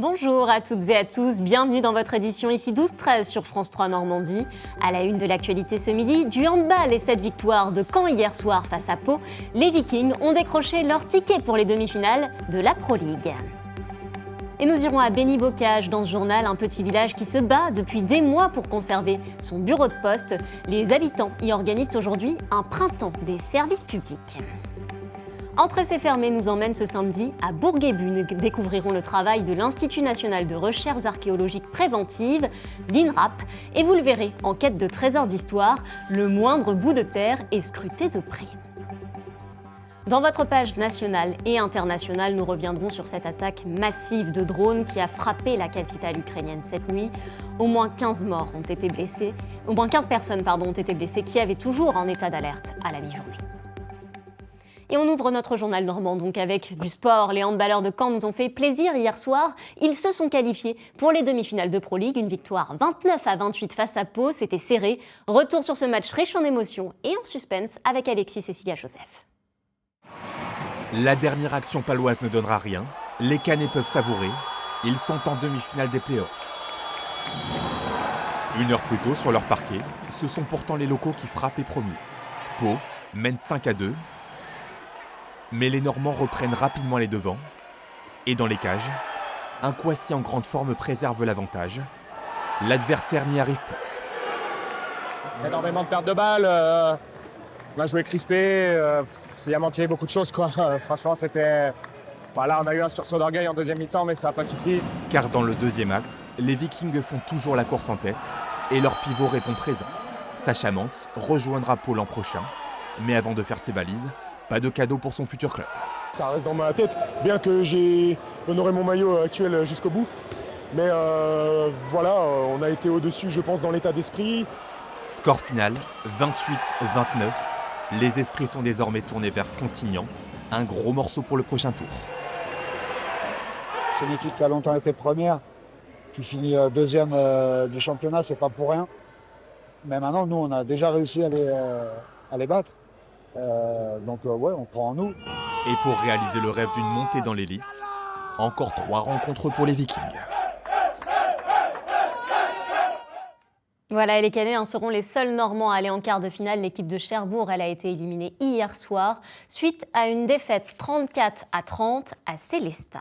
Bonjour à toutes et à tous, bienvenue dans votre édition ici 12-13 sur France 3 Normandie. À la une de l'actualité ce midi, du handball et cette victoire de Caen hier soir face à Pau, les Vikings ont décroché leur ticket pour les demi-finales de la Pro League. Et nous irons à Béni-Bocage, dans ce journal, un petit village qui se bat depuis des mois pour conserver son bureau de poste. Les habitants y organisent aujourd'hui un printemps des services publics. Entre essais fermés nous emmène ce samedi à Bourguébu. Nous découvrirons le travail de l'Institut national de recherches archéologiques préventives, l'INRAP, et vous le verrez, en quête de trésors d'histoire, le moindre bout de terre est scruté de près. Dans votre page nationale et internationale, nous reviendrons sur cette attaque massive de drones qui a frappé la capitale ukrainienne cette nuit. Au moins 15 personnes ont été blessées qui avaient toujours en état d'alerte à la mi-journée. Et on ouvre notre journal normand donc avec du sport. Les handballeurs de Caen nous ont fait plaisir hier soir. Ils se sont qualifiés pour les demi-finales de Pro League. Une victoire 29-28 face à Pau, c'était serré. Retour sur ce match riche en émotions et en suspense avec Alexis et Cécilia Joseph. La dernière action paloise ne donnera rien. Les Canets peuvent savourer. Ils sont en demi-finale des playoffs. Une heure plus tôt sur leur parquet, ce sont pourtant les locaux qui frappent les premiers. Pau mène 5-2. Mais les Normands reprennent rapidement les devants. Et dans les cages, un Kouassi en grande forme préserve l'avantage. L'adversaire n'y arrive plus. Énormément de pertes de balles. On a joué crispé. Il a manqué beaucoup de choses, quoi. Franchement, c'était... Voilà, on a eu un sursaut d'orgueil en deuxième mi-temps, mais ça n'a pas suffi. Car dans le deuxième acte, les Vikings font toujours la course en tête. Et leur pivot répond présent. Sacha Mantz rejoindra Pau l'an prochain. Mais avant de faire ses valises, pas de cadeau pour son futur club. Ça reste dans ma tête, bien que j'ai honoré mon maillot actuel jusqu'au bout. Mais voilà, on a été au-dessus, je pense, dans l'état d'esprit. Score final, 28-29. Les esprits sont désormais tournés vers Frontignan. Un gros morceau pour le prochain tour. C'est une équipe qui a longtemps été première, qui finit deuxième du championnat, c'est pas pour rien. Mais maintenant, nous, on a déjà réussi à les battre. Donc on croit en nous. Et pour réaliser le rêve d'une montée dans l'élite, encore 3 rencontres pour les Vikings. Voilà, et les Canets seront les seuls Normands à aller en quart de finale. L'équipe de Cherbourg, elle a été éliminée hier soir suite à une défaite 34-30 à Célestat.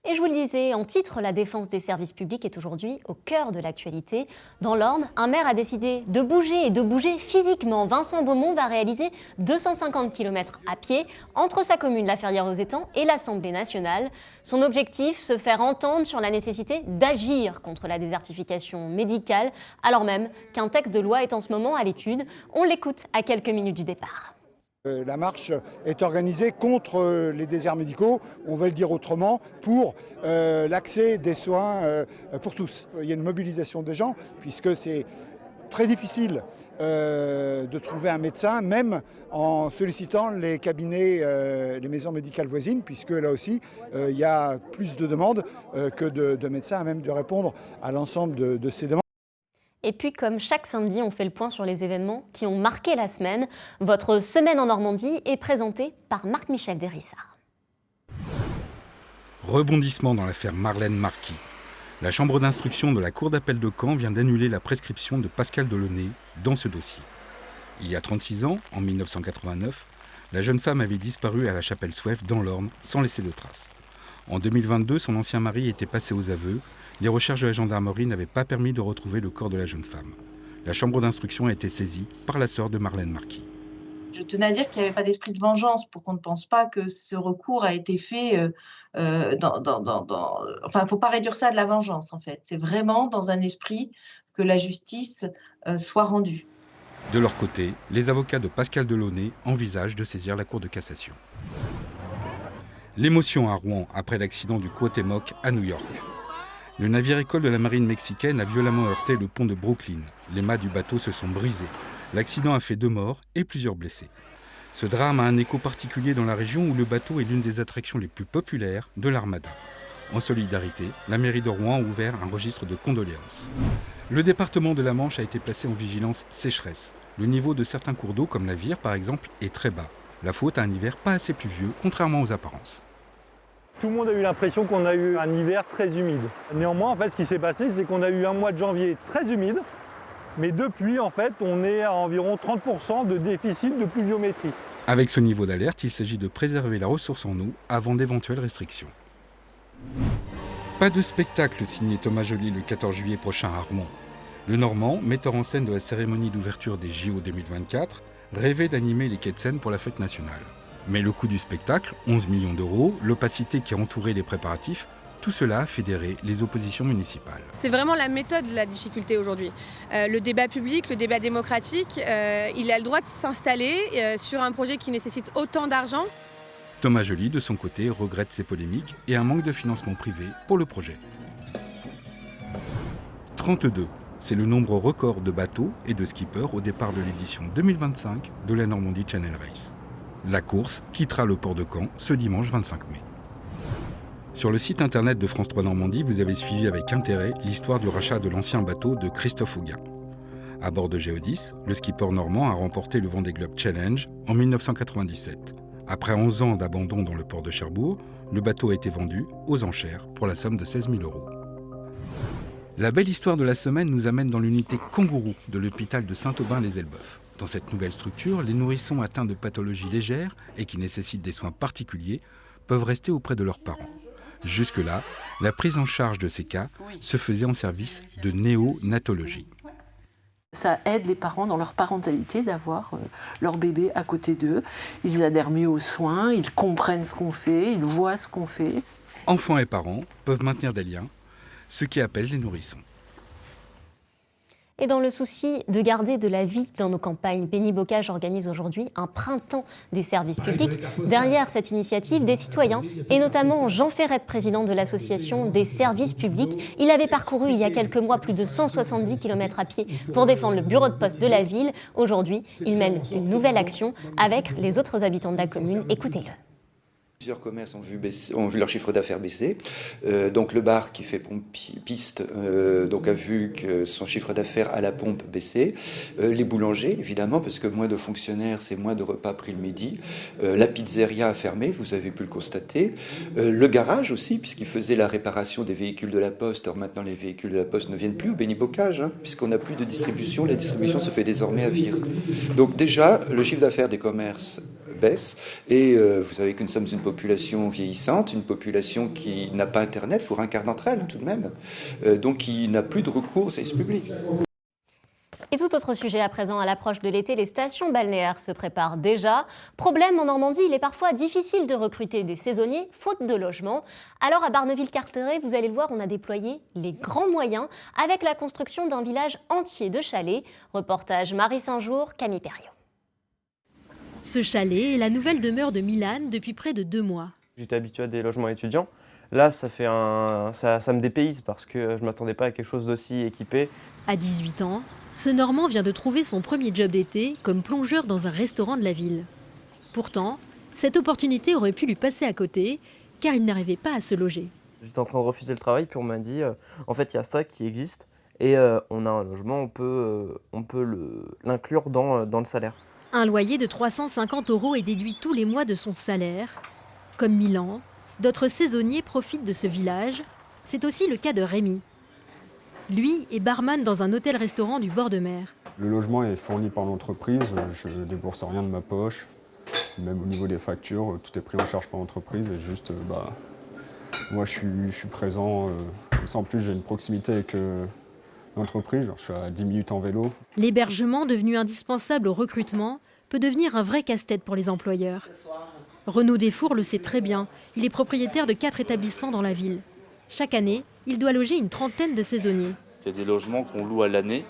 Et je vous le disais, en titre, la défense des services publics est aujourd'hui au cœur de l'actualité. Dans l'Orne, un maire a décidé de bouger physiquement. Vincent Beaumont va réaliser 250 km à pied entre sa commune, La Ferrière-aux-Étangs, et l'Assemblée nationale. Son objectif, se faire entendre sur la nécessité d'agir contre la désertification médicale, alors même qu'un texte de loi est en ce moment à l'étude. On l'écoute à quelques minutes du départ. La marche est organisée contre les déserts médicaux, on va le dire autrement, pour l'accès des soins pour tous. Il y a une mobilisation des gens, puisque c'est très difficile de trouver un médecin, même en sollicitant les cabinets, les maisons médicales voisines, puisque là aussi, il y a plus de demandes que de médecins à même de répondre à l'ensemble de ces demandes. Et puis, comme chaque samedi, on fait le point sur les événements qui ont marqué la semaine. Votre semaine en Normandie est présentée par Marc-Michel Dérissard. Rebondissement dans l'affaire Marlène Marquis. La chambre d'instruction de la cour d'appel de Caen vient d'annuler la prescription de Pascal Delaunay dans ce dossier. Il y a 36 ans, en 1989, la jeune femme avait disparu à la Chapelle-Souef dans l'Orne sans laisser de traces. En 2022, son ancien mari était passé aux aveux. Les recherches de la gendarmerie n'avaient pas permis de retrouver le corps de la jeune femme. La chambre d'instruction a été saisie par la sœur de Marlène Marquis. Je tenais à dire qu'il n'y avait pas d'esprit de vengeance pour qu'on ne pense pas que ce recours a été fait Enfin, il ne faut pas réduire ça à de la vengeance, en fait. C'est vraiment dans un esprit que la justice soit rendue. De leur côté, les avocats de Pascal Delaunay envisagent de saisir la Cour de cassation. L'émotion à Rouen après l'accident du Cuauhtémoc à New York. Le navire-école de la marine mexicaine a violemment heurté le pont de Brooklyn. Les mâts du bateau se sont brisés. L'accident a fait 2 morts et plusieurs blessés. Ce drame a un écho particulier dans la région où le bateau est l'une des attractions les plus populaires de l'Armada. En solidarité, la mairie de Rouen a ouvert un registre de condoléances. Le département de la Manche a été placé en vigilance sécheresse. Le niveau de certains cours d'eau, comme la Vire par exemple, est très bas. La faute à un hiver pas assez pluvieux, contrairement aux apparences. Tout le monde a eu l'impression qu'on a eu un hiver très humide. Néanmoins, en fait, ce qui s'est passé, c'est qu'on a eu un mois de janvier très humide, mais depuis, en fait, on est à environ 30% de déficit de pluviométrie. Avec ce niveau d'alerte, il s'agit de préserver la ressource en eau avant d'éventuelles restrictions. Pas de spectacle signé Thomas Joly le 14 juillet prochain à Rouen. Le Normand, metteur en scène de la cérémonie d'ouverture des JO 2024, rêvait d'animer les quais de Seine pour la fête nationale. Mais le coût du spectacle, 11 millions d'euros, l'opacité qui a entouré les préparatifs, tout cela a fédéré les oppositions municipales. C'est vraiment la méthode de la difficulté aujourd'hui. Le débat public, le débat démocratique, il a le droit de s'installer sur un projet qui nécessite autant d'argent. Thomas Joly, de son côté, regrette ces polémiques et un manque de financement privé pour le projet. 32, c'est le nombre record de bateaux et de skippers au départ de l'édition 2025 de la Normandie Channel Race. La course quittera le port de Caen ce dimanche 25 mai. Sur le site internet de France 3 Normandie, vous avez suivi avec intérêt l'histoire du rachat de l'ancien bateau de Christophe Auguin. À bord de Géodis, le skipper normand a remporté le Vendée Globe Challenge en 1997. Après 11 ans d'abandon dans le port de Cherbourg, le bateau a été vendu aux enchères pour la somme de 16 000 €. La belle histoire de la semaine nous amène dans l'unité kangourou de l'hôpital de Saint-Aubin-les-Elbeufs. Dans cette nouvelle structure, les nourrissons atteints de pathologies légères et qui nécessitent des soins particuliers peuvent rester auprès de leurs parents. Jusque-là, la prise en charge de ces cas se faisait en service de néonatologie. Ça aide les parents dans leur parentalité d'avoir leur bébé à côté d'eux. Ils adhèrent mieux aux soins, ils comprennent ce qu'on fait, ils voient ce qu'on fait. Enfants et parents peuvent maintenir des liens, ce qui apaise les nourrissons. Et dans le souci de garder de la vie dans nos campagnes, Penny Bocage organise aujourd'hui un printemps des services publics. Derrière cette initiative, des citoyens, et notamment Jean Ferret, président de l'association des services publics. Il avait parcouru il y a quelques mois plus de 170 km à pied pour défendre le bureau de poste de la ville. Aujourd'hui, il mène une nouvelle action avec les autres habitants de la commune. Écoutez-le. Plusieurs commerces ont vu leur chiffre d'affaires baisser. Donc le bar qui fait piste donc a vu que son chiffre d'affaires à la pompe baissait. Les boulangers, évidemment, parce que moins de fonctionnaires, c'est moins de repas pris le midi. La pizzeria a fermé, vous avez pu le constater. Le garage aussi, puisqu'il faisait la réparation des véhicules de la Poste. Alors maintenant, les véhicules de la Poste ne viennent plus au Penny Bocage, puisqu'on n'a plus de distribution. La distribution se fait désormais à Vire. Donc déjà, le chiffre d'affaires des commerces baisse. Et vous savez que nous sommes une population vieillissante, une population qui n'a pas Internet, pour un quart d'entre elles tout de même, donc qui n'a plus de recours au service public. Et tout autre sujet à présent, à l'approche de l'été, les stations balnéaires se préparent déjà. Problème en Normandie, il est parfois difficile de recruter des saisonniers, faute de logement. Alors à Barneville-Carteret, vous allez le voir, on a déployé les grands moyens avec la construction d'un village entier de chalets. Reportage Marie Saint-Jour, Camille Perriot. Ce chalet est la nouvelle demeure de Milan depuis près de 2 mois. J'étais habitué à des logements étudiants. Là, ça me dépayse parce que je ne m'attendais pas à quelque chose d'aussi équipé. À 18 ans, ce Normand vient de trouver son premier job d'été comme plongeur dans un restaurant de la ville. Pourtant, cette opportunité aurait pu lui passer à côté car il n'arrivait pas à se loger. J'étais en train de refuser le travail puis on m'a dit en fait il y a ça qui existe et on a un logement, on peut l'inclure dans le salaire. Un loyer de 350 € est déduit tous les mois de son salaire. Comme Milan, d'autres saisonniers profitent de ce village. C'est aussi le cas de Rémi. Lui est barman dans un hôtel-restaurant du bord de mer. Le logement est fourni par l'entreprise, je ne débourse rien de ma poche. Même au niveau des factures, tout est pris en charge par l'entreprise et juste, moi je suis présent. Comme ça en plus j'ai une proximité avec l'entreprise, je suis à 10 minutes en vélo. L'hébergement, devenu indispensable au recrutement, peut devenir un vrai casse-tête pour les employeurs. Renaud Desfours le sait très bien, il est propriétaire de 4 établissements dans la ville. Chaque année, il doit loger une trentaine de saisonniers. Il y a des logements qu'on loue à l'année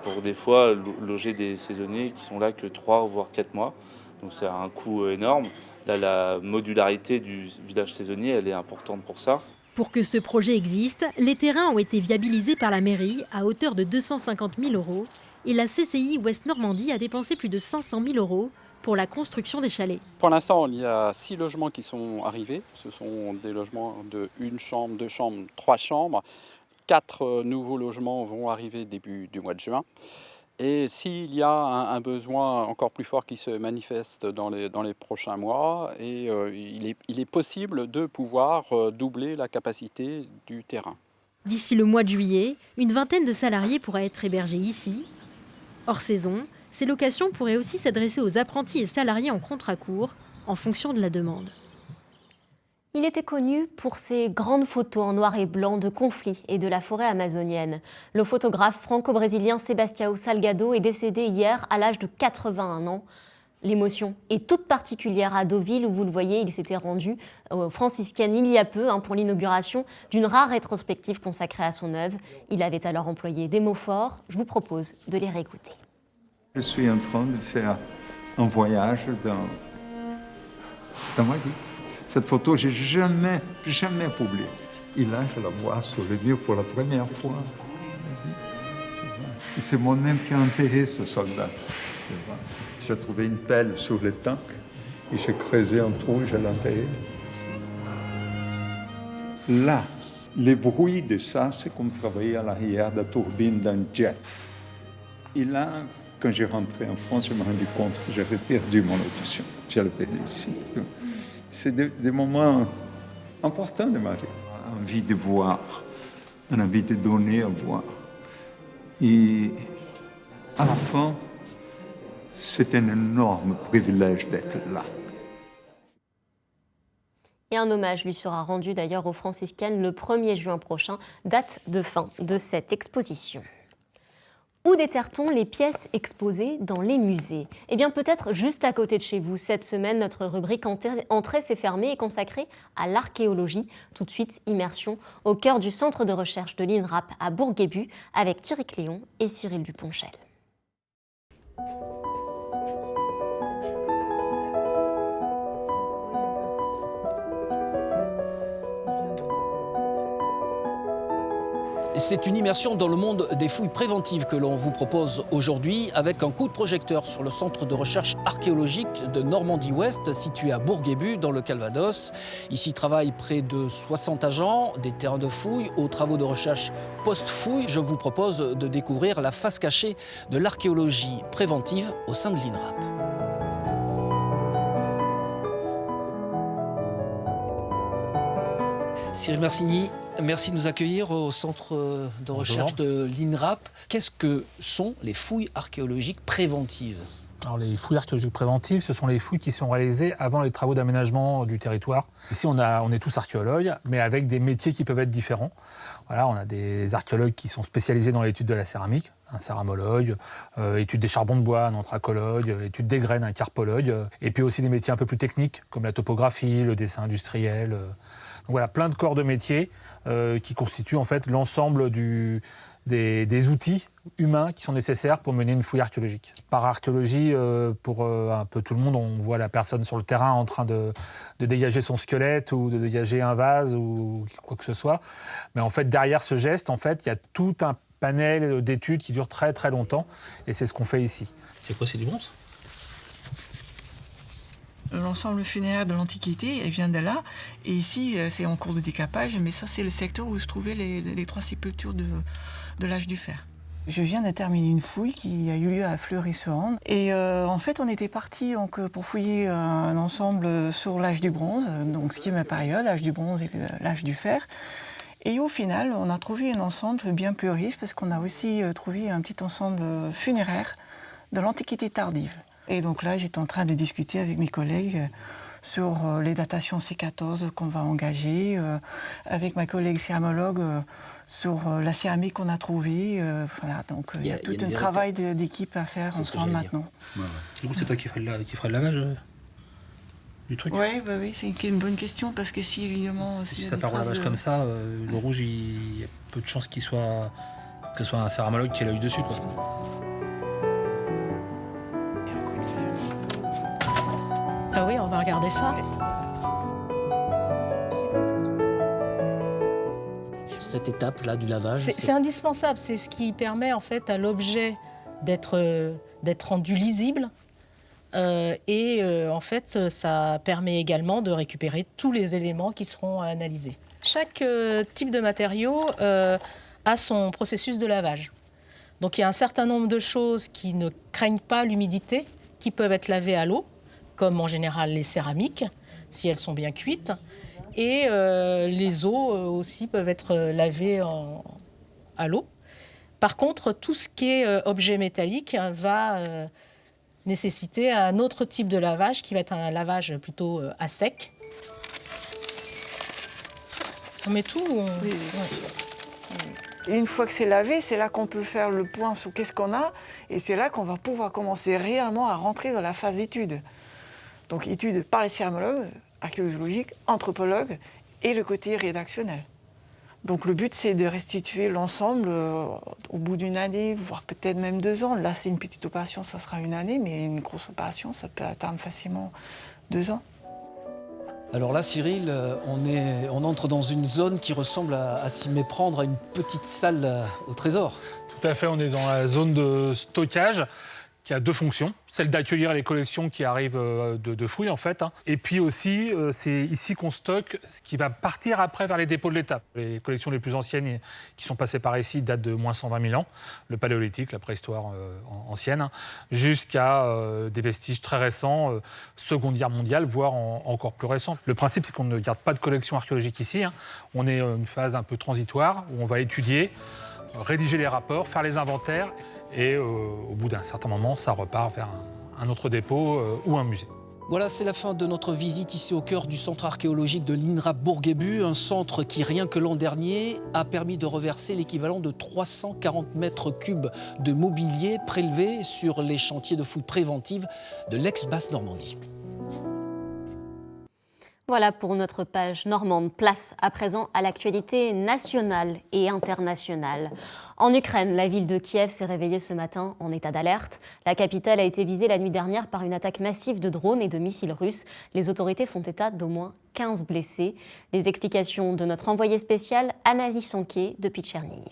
pour des fois loger des saisonniers qui sont là que 3 voire 4 mois. Donc c'est un coût énorme. Là, la modularité du village saisonnier, elle est importante pour ça. Pour que ce projet existe, les terrains ont été viabilisés par la mairie à hauteur de 250 000 € et la CCI Ouest Normandie a dépensé plus de 500 000 € pour la construction des chalets. Pour l'instant, il y a 6 logements qui sont arrivés. Ce sont des logements de 1 chambre, 2 chambres, 3 chambres. 4 nouveaux logements vont arriver début du mois de juin. Et s'il y a un besoin encore plus fort qui se manifeste dans les prochains mois, il est possible de pouvoir doubler la capacité du terrain. D'ici le mois de juillet, une vingtaine de salariés pourraient être hébergés ici. Hors saison, ces locations pourraient aussi s'adresser aux apprentis et salariés en contrat court, en fonction de la demande. Il était connu pour ses grandes photos en noir et blanc de conflits et de la forêt amazonienne. Le photographe franco-brésilien Sebastião Salgado est décédé hier à l'âge de 81 ans. L'émotion est toute particulière à Deauville, où vous le voyez, il s'était rendu aux franciscaines il y a peu pour l'inauguration d'une rare rétrospective consacrée à son œuvre. Il avait alors employé des mots forts. Je vous propose de les réécouter. Je suis en train de faire un voyage dans ma vie. Cette photo, je n'ai jamais publiée. Et là, je la vois sur le mur pour la première fois. Et c'est moi-même qui ai enterré ce soldat. J'ai trouvé une pelle sur le tank et j'ai creusé un trou et je l'ai enterré. Là, le bruit de ça, c'est comme travailler à l'arrière de la turbine d'un jet. Et là, quand j'ai rentré en France, je me suis rendu compte que j'avais perdu mon audition. Je l'ai perdu ici. C'est des moments importants de ma vie. Envie de voir, envie de donner à voir. Et à la fin, c'est un énorme privilège d'être là. Et un hommage lui sera rendu d'ailleurs aux franciscaines le 1er juin prochain, date de fin de cette exposition. Où déterre-t-on les pièces exposées dans les musées ? Eh bien peut-être juste à côté de chez vous. Cette semaine, notre rubrique Entrée s'est fermée et consacrée à l'archéologie. Tout de suite, immersion au cœur du centre de recherche de l'INRAP à Bourguébu avec Thierry Cléon et Cyril Duponchel. C'est une immersion dans le monde des fouilles préventives que l'on vous propose aujourd'hui avec un coup de projecteur sur le centre de recherche archéologique de Normandie-Ouest situé à Bourguébu dans le Calvados. Ici travaillent près de 60 agents des terrains de fouilles aux travaux de recherche post-fouille. Je vous propose de découvrir la face cachée de l'archéologie préventive au sein de l'INRAP. Cyril Marcigny, merci de nous accueillir au centre de recherche de l'INRAP. Qu'est-ce que sont les fouilles archéologiques préventives ? Alors, les fouilles archéologiques préventives, ce sont les fouilles qui sont réalisées avant les travaux d'aménagement du territoire. Ici, on est tous archéologues, mais avec des métiers qui peuvent être différents. Voilà, on a des archéologues qui sont spécialisés dans l'étude de la céramiste, un céramologue, étude des charbons de bois, un anthracologue, étude des graines, un carpologue, et puis aussi des métiers un peu plus techniques, comme la topographie, le dessin industriel. Donc voilà, plein de corps de métiers qui constituent en fait l'ensemble des outils humains qui sont nécessaires pour mener une fouille archéologique. Par archéologie, pour un peu tout le monde, on voit la personne sur le terrain en train de dégager son squelette ou de dégager un vase ou quoi que ce soit. Mais en fait, derrière ce geste, en fait, il y a tout un panel d'études qui dure très très longtemps et c'est ce qu'on fait ici. C'est quoi, c'est du bronze ? L'ensemble funéraire de l'Antiquité, elle vient de là. Et ici, c'est en cours de décapage, mais ça, c'est le secteur où se trouvaient les 3 sépultures de l'âge du fer. Je viens de terminer une fouille qui a eu lieu à Fleury-sur-Ande. Et en fait, on était parti pour fouiller un ensemble sur l'âge du bronze, donc ce qui est ma période, l'âge du bronze et l'âge du fer. Et au final, on a trouvé un ensemble bien plus riche, parce qu'on a aussi trouvé un petit ensemble funéraire de l'Antiquité tardive. Et donc là, j'étais en train de discuter avec mes collègues sur les datations C14 qu'on va engager, avec ma collègue céramologue sur la céramique qu'on a trouvée. Voilà, donc il y a tout un travail d'équipe à faire ensemble maintenant. Ouais. Du coup, c'est toi qui ferais le lavage du truc ? Oui, c'est une bonne question, parce que si évidemment... Si ça part au lavage comme ça, le rouge, il y a peu de chances que ce soit un céramologue qui ait l'œil dessus, quoi. Ah oui, on va regarder ça. Cette étape-là du lavage, c'est indispensable. C'est ce qui permet en fait à l'objet d'être rendu lisible. En fait, ça permet également de récupérer tous les éléments qui seront analysés. Chaque type de matériau a son processus de lavage. Donc il y a un certain nombre de choses qui ne craignent pas l'humidité, qui peuvent être lavées à l'eau, comme en général les céramiques, si elles sont bien cuites. Et les os aussi peuvent être lavés à l'eau. Par contre, tout ce qui est objet métallique va nécessiter un autre type de lavage, qui va être un lavage plutôt à sec. On met tout Oui. Et une fois que c'est lavé, c'est là qu'on peut faire le point sur qu'est-ce qu'on a, et c'est là qu'on va pouvoir commencer réellement à rentrer dans la phase d'étude. Donc étude par les céramologues, archéologiques, anthropologues, et le côté rédactionnel. Donc le but, c'est de restituer l'ensemble au bout d'une année, voire peut-être même 2 ans. Là, c'est une petite opération, ça sera 1 année, mais une grosse opération, ça peut atteindre facilement 2 ans. Alors là, Cyril, on entre dans une zone qui ressemble à s'y méprendre à une petite salle au trésor. Tout à fait, on est dans la zone de stockage qui a 2 fonctions. Celle d'accueillir les collections qui arrivent de fouilles, en fait. Et puis aussi, c'est ici qu'on stocke ce qui va partir après vers les dépôts de l'État. Les collections les plus anciennes qui sont passées par ici datent de moins 120 000 ans, le paléolithique, la préhistoire ancienne, jusqu'à des vestiges très récents, Seconde Guerre mondiale, voire encore plus récents. Le principe, c'est qu'on ne garde pas de collection archéologique ici. On est une phase un peu transitoire où on va étudier, rédiger les rapports, faire les inventaires. Et au bout d'un certain moment, ça repart vers un autre dépôt ou un musée. Voilà, c'est la fin de notre visite ici au cœur du centre archéologique de l'INRAP Bourguébu, un centre qui, rien que l'an dernier, a permis de reverser l'équivalent de 340 mètres cubes de mobilier prélevé sur les chantiers de fouilles préventives de l'ex-Basse-Normandie. Voilà pour notre page normande. Place à présent à l'actualité nationale et internationale. En Ukraine, la ville de Kiev s'est réveillée ce matin en état d'alerte. La capitale a été visée la nuit dernière par une attaque massive de drones et de missiles russes. Les autorités font état d'au moins 15 blessés. Les explications de notre envoyée spéciale Anaïs Sonquet depuis Tchernihiv.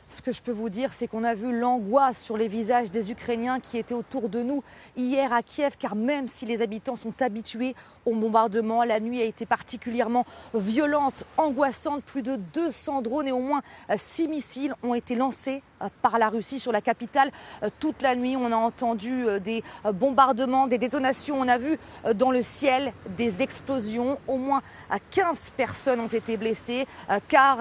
Ce que je peux vous dire, c'est qu'on a vu l'angoisse sur les visages des Ukrainiens qui étaient autour de nous hier à Kiev, car même si les habitants sont habitués au bombardement, la nuit a été particulièrement violente, angoissante. Plus de 200 drones et au moins 6 missiles ont été lancés par la Russie sur la capitale. Toute la nuit, on a entendu des bombardements, des détonations. On a vu dans le ciel des explosions. Au moins 15 personnes ont été blessées car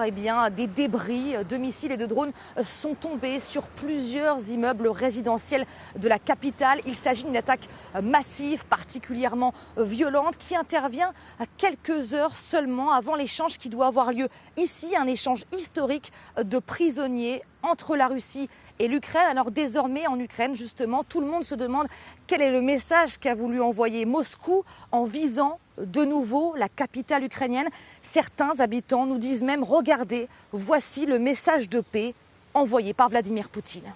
des débris de missiles et de drones sont tombés sur plusieurs immeubles résidentiels de la capitale. Il s'agit d'une attaque massive, particulièrement violente, qui intervient à quelques heures seulement avant l'échange qui doit avoir lieu ici, un échange historique de prisonniers entre la Russie et l'Ukraine. Alors désormais en Ukraine, justement, tout le monde se demande quel est le message qu'a voulu envoyer Moscou en visant de nouveau la capitale ukrainienne. Certains habitants nous disent même, regardez, voici le message de paix envoyé par Vladimir Poutine.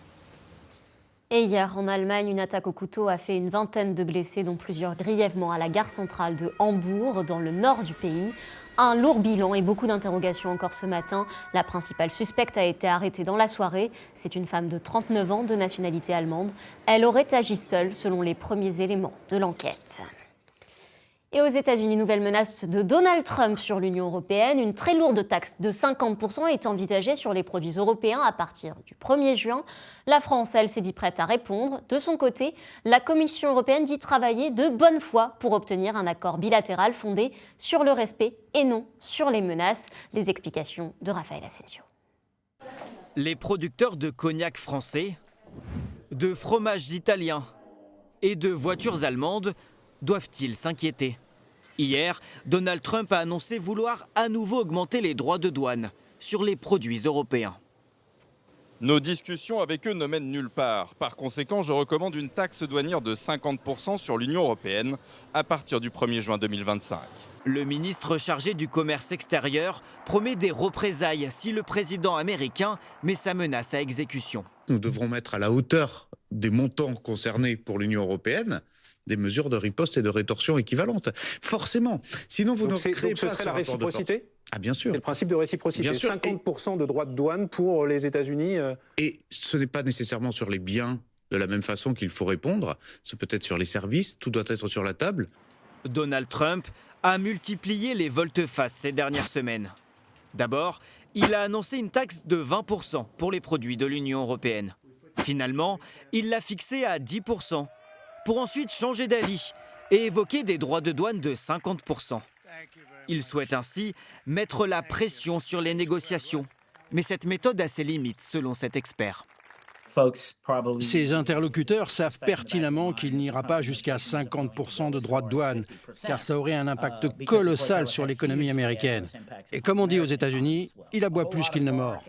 Et hier, en Allemagne, une attaque au couteau a fait une vingtaine de blessés, dont plusieurs grièvement à la gare centrale de Hambourg, dans le nord du pays. Un lourd bilan et beaucoup d'interrogations encore ce matin. La principale suspecte a été arrêtée dans la soirée. C'est une femme de 39 ans, de nationalité allemande. Elle aurait agi seule, selon les premiers éléments de l'enquête. Et aux États-Unis, nouvelle menace de Donald Trump sur l'Union européenne. Une très lourde taxe de 50% est envisagée sur les produits européens à partir du 1er juin. La France, elle, s'est dit prête à répondre. De son côté, la Commission européenne dit travailler de bonne foi pour obtenir un accord bilatéral fondé sur le respect et non sur les menaces. Les explications de Raphaël Asensio. Les producteurs de cognac français, de fromages italiens et de voitures allemandes doivent-ils s'inquiéter? Hier, Donald Trump a annoncé vouloir à nouveau augmenter les droits de douane sur les produits européens. Nos discussions avec eux ne mènent nulle part. Par conséquent, je recommande une taxe douanière de 50% sur l'Union européenne à partir du 1er juin 2025. Le ministre chargé du commerce extérieur promet des représailles si le président américain met sa menace à exécution. Nous devrons mettre à la hauteur des montants concernés pour l'Union européenne des mesures de riposte et de rétorsion équivalentes. Forcément. Sinon, vous ne créez pas ce serait la réciprocité ? Ah, bien sûr. C'est le principe de réciprocité. Bien sûr. 50% de droits de douane pour les États-Unis. Et ce n'est pas nécessairement sur les biens de la même façon qu'il faut répondre. C'est peut-être sur les services. Tout doit être sur la table. Donald Trump a multiplié les volte-face ces dernières semaines. D'abord, il a annoncé une taxe de 20% pour les produits de l'Union européenne. Finalement, il l'a fixée à 10%, pour ensuite changer d'avis et évoquer des droits de douane de 50%. Il souhaite ainsi mettre la pression sur les négociations. Mais cette méthode a ses limites, selon cet expert. Ces interlocuteurs savent pertinemment qu'il n'ira pas jusqu'à 50% de droits de douane, car ça aurait un impact colossal sur l'économie américaine. Et comme on dit aux États-Unis, il aboie plus qu'il ne mord.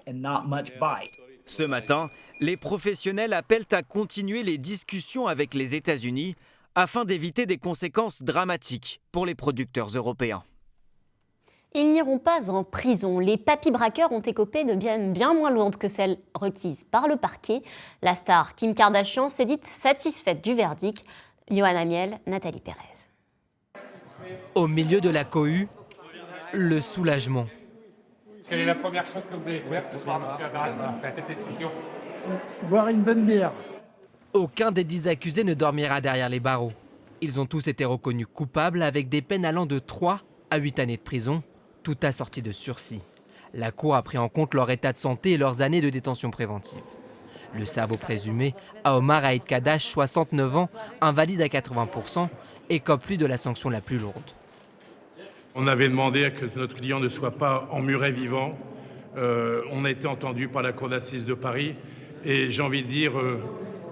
Ce matin, les professionnels appellent à continuer les discussions avec les États-Unis afin d'éviter des conséquences dramatiques pour les producteurs européens. Ils n'iront pas en prison. Les papy-braqueurs ont écopé de bien moins lourdes que celles requises par le parquet. La star Kim Kardashian s'est dite satisfaite du verdict. Johanna Miel, Nathalie Pérez. Au milieu de la cohue, le soulagement. Quelle est la première chose que vous allez faire ce soir, M. Abbas, après cette décision? Boire une bonne bière. Aucun des 10 accusés ne dormira derrière les barreaux. Ils ont tous été reconnus coupables avec des peines allant de 3 à 8 années de prison, tout assorti de sursis. La Cour a pris en compte leur état de santé et leurs années de détention préventive. Le cerveau présumé, Omar Aïd Kadash, 69 ans, invalide à 80%, écope lui de la sanction la plus lourde. On avait demandé à que notre client ne soit pas emmuré vivant. On a été entendu par la Cour d'assises de Paris et j'ai envie de dire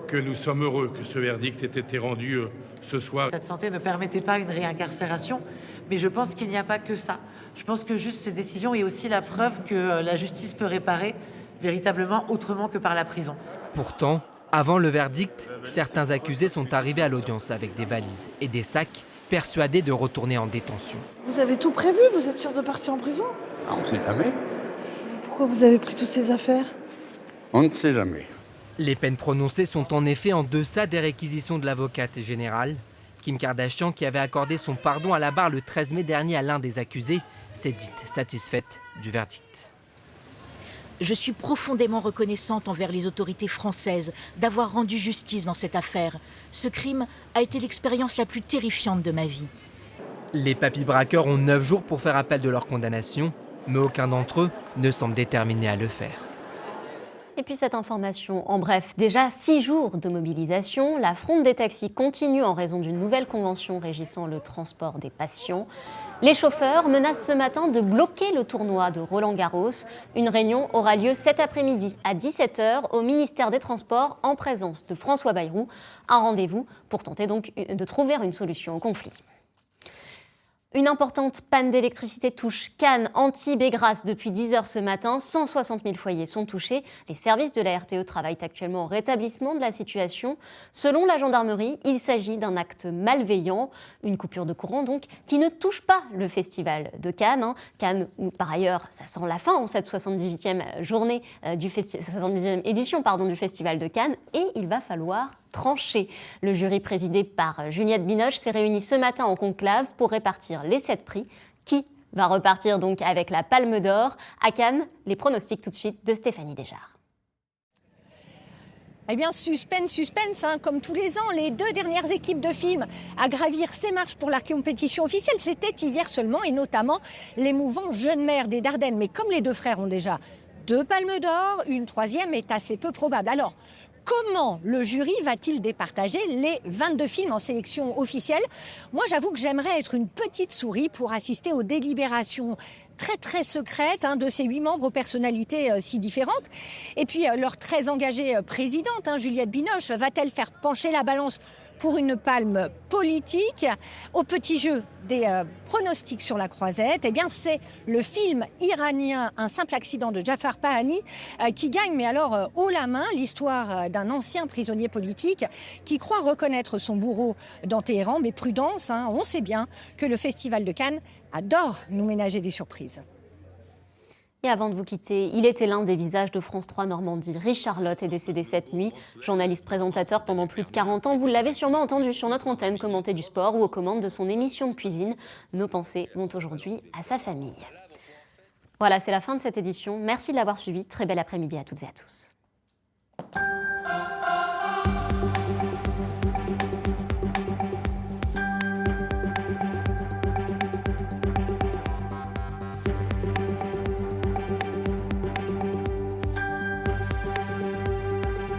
que nous sommes heureux que ce verdict ait été rendu ce soir. L'état de santé ne permettait pas une réincarcération, mais je pense qu'il n'y a pas que ça. Je pense que juste cette décision est aussi la preuve que la justice peut réparer véritablement autrement que par la prison. Pourtant, avant le verdict, certains accusés sont arrivés à l'audience avec des valises et des sacs, persuadés de retourner en détention. Vous avez tout prévu? Vous êtes sûr de partir en prison? On ne sait jamais. Pourquoi vous avez pris toutes ces affaires? On ne sait jamais. Les peines prononcées sont en effet en deçà des réquisitions de l'avocate générale. Kim Kardashian, qui avait accordé son pardon à la barre le 13 mai dernier à l'un des accusés, s'est dite satisfaite du verdict. Je suis profondément reconnaissante envers les autorités françaises d'avoir rendu justice dans cette affaire. Ce crime a été l'expérience la plus terrifiante de ma vie. Les papy-braqueurs ont 9 jours pour faire appel de leur condamnation, mais aucun d'entre eux ne semble déterminé à le faire. Et puis cette information, en bref, déjà 6 jours de mobilisation. La fronde des taxis continue en raison d'une nouvelle convention régissant le transport des patients. Les chauffeurs menacent ce matin de bloquer le tournoi de Roland-Garros. Une réunion aura lieu cet après-midi à 17h au ministère des Transports en présence de François Bayrou. Un rendez-vous pour tenter donc de trouver une solution au conflit. Une importante panne d'électricité touche Cannes, Antibes et Grasse depuis 10h ce matin. 160 000 foyers sont touchés. Les services de la RTE travaillent actuellement au rétablissement de la situation. Selon la gendarmerie, il s'agit d'un acte malveillant, une coupure de courant donc, qui ne touche pas le festival de Cannes. Cannes, où par ailleurs, ça sent la fin en cette 78e journée 78e édition du Festival de Cannes. Et il va falloir tranché. Le jury présidé par Juliette Binoche s'est réuni ce matin en conclave pour répartir les 7 prix. Qui va repartir donc avec la Palme d'Or? À Cannes, les pronostics tout de suite de Stéphanie Desjard. Eh bien, suspense, comme tous les ans, les 2 dernières équipes de films à gravir ces marches pour la compétition officielle, c'était hier seulement, et notamment l'émouvant Jeune mère des Dardennes. Mais comme les 2 frères ont déjà 2 palmes d'or, une 3e est assez peu probable. Alors, comment le jury va-t-il départager les 22 films en sélection officielle? Moi, j'avoue que j'aimerais être une petite souris pour assister aux délibérations très secrètes de ces 8 membres aux personnalités si différentes. Et puis, leur très engagée présidente, Juliette Binoche, va-t-elle faire pencher la balance pour une palme politique? Au petit jeu des pronostics sur la croisette, eh bien c'est le film iranien Un simple accident de Jafar Pahani qui gagne, mais alors haut la main, l'histoire d'un ancien prisonnier politique qui croit reconnaître son bourreau dans Téhéran. Mais prudence, on sait bien que le Festival de Cannes adore nous ménager des surprises. Et avant de vous quitter, il était l'un des visages de France 3 Normandie. Richard Lotte est décédé cette nuit. Journaliste présentateur pendant plus de 40 ans, vous l'avez sûrement entendu sur notre antenne commenter du sport ou aux commandes de son émission de cuisine. Nos pensées vont aujourd'hui à sa famille. Voilà, c'est la fin de cette édition. Merci de l'avoir suivi. Très bel après-midi à toutes et à tous.